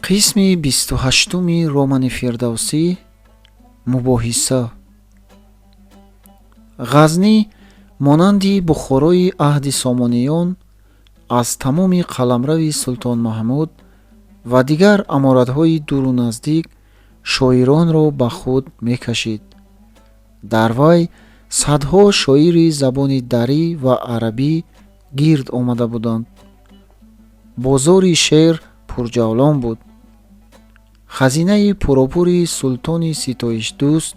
қисми 28-уми романи Фирдавсӣ. Мубоҳиса. ғазнӣ монанди Бухорои аҳди Сомониён аз тамоми қаламрави Султон Маҳмуд ва дигар аморатҳои дуру наздик шоиронро ба худ мекашид. дар вай садҳо шоири забони дарӣ ва арабӣ гирд омада буданд. бозори шеър пурҷавлон буд. хазинаи пуропури султони ситоишдӯст,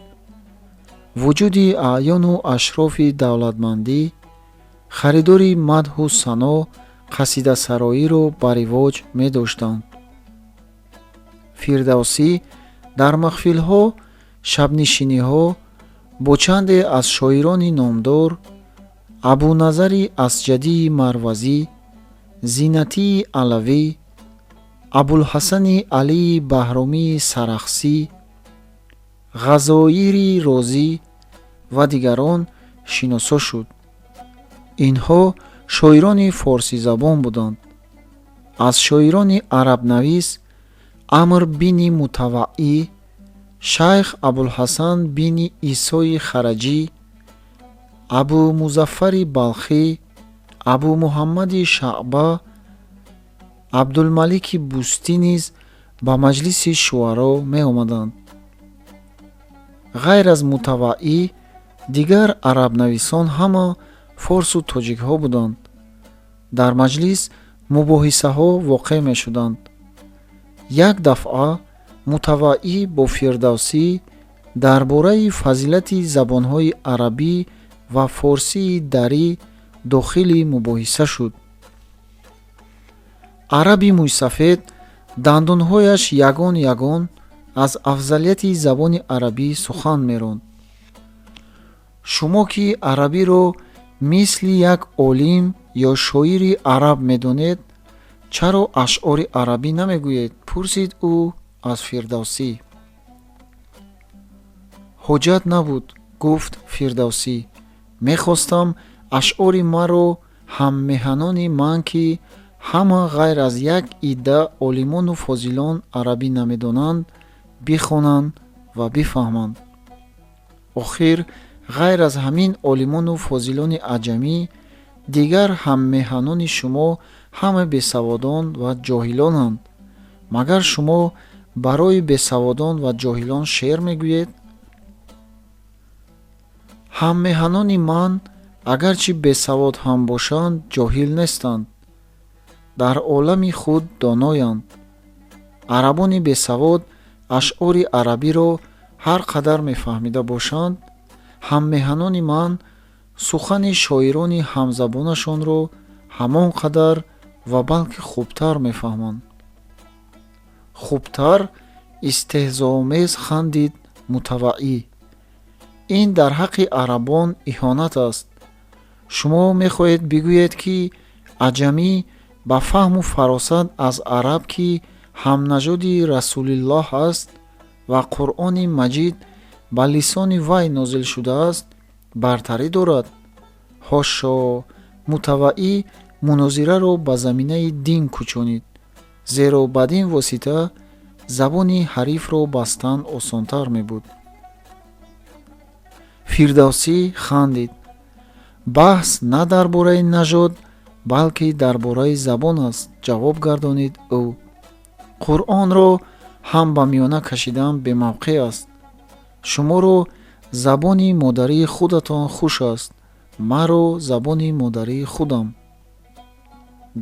вуҷуди аъёну ашрофи давлатмандӣ, харидори мадҳу сано қасидасароиро ба ривоҷ медоштанд. Фирдавсӣ дар маҳфилҳо, шабнишиниҳо бо чанде аз шоирони номдор Абуназари Асҷадии Марвазӣ, Зинатии Алавӣ, Абулҳасани Алии Баҳромии Сарахсӣ, Ғазоири Розӣ ва дигарон шиноса шуд. Инҳо шоирони форсизабон буданд. аз шоирони арабнавис Амр бини Мутаваӣ, Шайх Абулҳасан бини Исои Хараҷӣ, Абу Музаффари Балхӣ, Абу Муҳаммади Шаъба, Абдулмалики Бустӣ низ ба маҷлиси шуъаро меомаданд. ғайр аз Мутаваӣ дигар арабнависон ҳама форсу тоҷикҳо буданд. дар маҷлис мубоҳисаҳо воқеъ мешуданд. як дафъа Мутаваӣ бо Фирдавсӣ дар бораи фазилати забонҳои арабӣ ва форсии дарӣ дохили мубоҳиса шуд. араби мӯйсафед дандонҳояш ягон ягон аз афзалияти забони арабӣ сухан меронд. шумо ки арабиро мисли як олим ё шоири араб медонед, чаро ашъори арабӣ намегӯед? пурсид ӯ аз Фирдавсӣ. ҳоҷат набуд, гуфт Фирдавсӣ. мехостам ашъори маро ҳаммеҳанони ман ки ҳама ғайр аз як идда олимону фозилон арабӣ намедонанд бихонанд ва бифаҳманд. охир ғайр аз ҳамин олимону фозилони аҷамӣ дигар ҳаммеҳанони шумо ҳама бесаводон ва ҷоҳилонанд. магар шумо барои бесаводон ва ҷоҳилон шеър мегӯед? ҳаммеҳанони ман агарчи бесавод ҳам бошанд ҷоҳил нестанд. дар олами худ доноянд. арабони бесавод ашъори арабиро ҳар қадар мефаҳмида бошанд, ҳаммеҳанони ман сухани шоирони ҳамзабонашонро ҳамон қадар ва балки хубтар мефаҳманд. хубтар? истеҳзоомез хандид Мутаваӣ. ин дар ҳаққи арабон иҳонат аст. шумо мехоҳед бигӯед ки аҷамӣ ба фаҳму фаросат аз араб ки ҳамнажоди Расулиллоҳ аст ва Қуръони маҷид ба лисони вай нозил шудааст, бартарӣ дорад? ҳошо! Мутаваӣ мунозираро ба заминаи дин кӯчонид, зеро бадин восита забони ҳарифро бастан осонтар мебуд. Фирдавсӣ хандид. баҳс на дар бораи нажод, балки дар бораи забон аст, ҷавоб гардонид ӯ. қуръонро ҳам ба миёна кашидан бемавқеъ аст. шуморо забони модарии худатон хуш аст, маро забони модарии худам.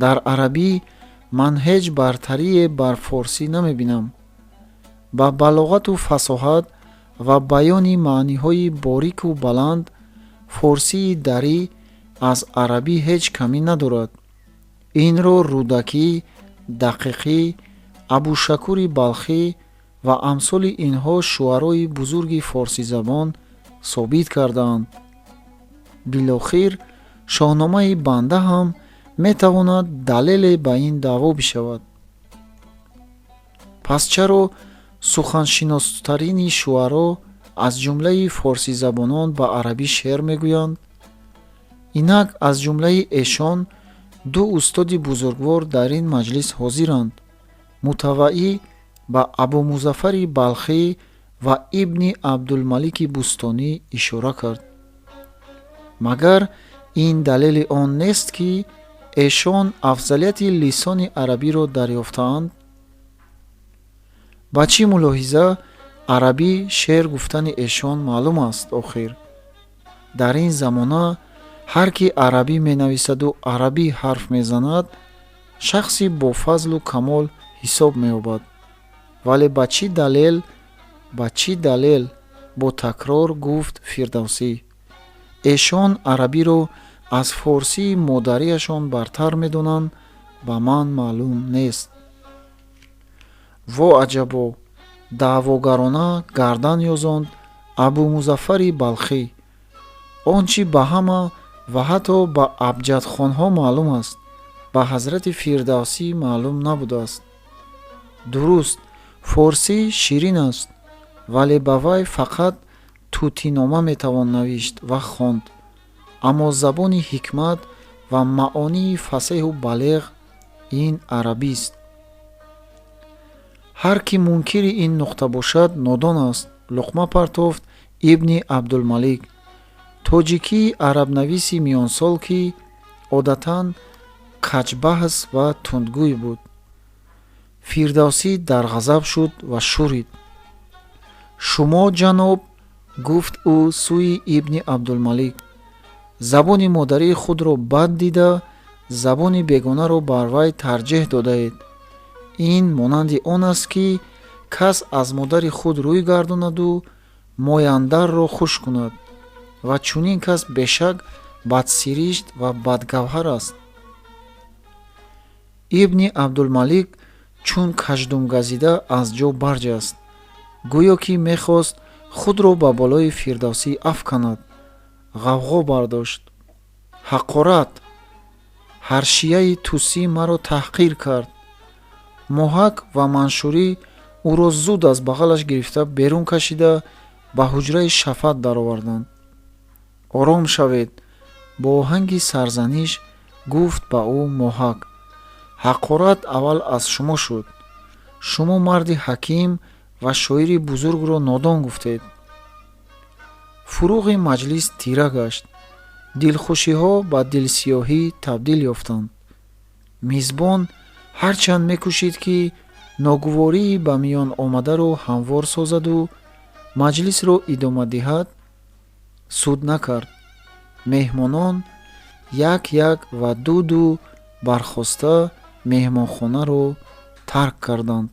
дар арабӣ ман ҳеҷ бартарие бар форсӣ намебинам. ба балоғату фасоҳат ва баёни маъниҳои борику баланд форсии дарӣ аз арабӣ ҳеҷ камӣ надорад. инро Рудакӣ, Дақиқӣ, Абушакури Балхӣ ва амсоли инҳо шуъарои бузурги форсизабон собит кардаанд. билохир шоҳномаи банда ҳам метавонад далеле ба ин даъво бишавад. пас чаро суханшиностарини шуъаро аз ҷумлаи форсизабонон ба арабӣ шеър мегӯянд? инак аз ҷумлаи эшон ду устоди бузургвор дар ин маҷлис ҳозиранд. Мутаваӣ ба абу музаффари балхӣ ва ибни абдулмалики бустонӣ ишора кард. магар ин далели он нест ки эшон афзалияти лисони арабиро дарёфтаанд? ба чӣ мулоҳиза арабӣ шеър гуфтани эшон маълум аст охир? дар ин замона ҳар ки арабӣ менависаду арабӣ ҳарф мезанад, шахси бофазлу камол ҳисоб меёбад. вале ба чӣ далел бо такрор гуфт Фирдавсӣ: эшон арабиро аз форсии модариашон бартар медонанд, ба ман маълум нест. во аҷабо, даъвогарона гардан ёзонд абу музаффари балхӣ. он чӣ ба ҳама ва ҳатто ба абҷадхонҳо маълум аст, ба ҳазрати Фирдавсӣ маълум набудааст. дуруст, форсӣ ширин аст, вале ба вай фақат тӯтинома метавон навишт ва хонд, аммо забони ҳикмат ва маъонии фасеҳу балеғ ин арабист. ҳар ки мункири ин нуқта бошад, нодон аст. луқма партофт ибни абдулмалик, тоҷикии арабнависи миёнсол, ки одатан каҷбаҳс ва тундгӯй буд. Фирдавсӣ дар ғазаб шуд ва шурид. шумо ҷаноб, гуфт ӯ сӯи ибни абдулмалик, забони модарии худро бад дида, забони бегонаро бар вай тарҷеҳ додаед. ин монанди он аст, ки кас аз модари худ рӯй гардонаду мояндарро хуш кунад, ва чунин кас бешак бадсиришт ва бадгавҳар аст. ибни абдулмалик чун каждумгазида аз ҷо барҷаст, гӯё ки мехост худро ба болои Фирдавсӣ афканад. ғавғо бардошт: ҳақорат! ҳаршияи тусӣ маро таҳқир кард. моҳак ва маншурӣ ӯро зуд аз бағалаш гирифта берун кашида ба ҳуҷраи шафат дароварданд. ором шавед, бо оҳанги сарзаниш гуфт ба ӯ моҳак. ҳақорат аввал аз шумо шуд. шумо марди ҳаким ва шоири бузургро нодон гуфтед. фуруғи маҷлис тира гашт. дилхушиҳо ба дилсиёҳӣ табдил ёфтанд. мизбон ҳарчанд мекӯшид ки ногувории ба миён омадаро ҳамвор созаду маҷлисро идома диҳад, суд накард. меҳмонон як як ва ду бархоста меҳмонхонаро тарк карданд.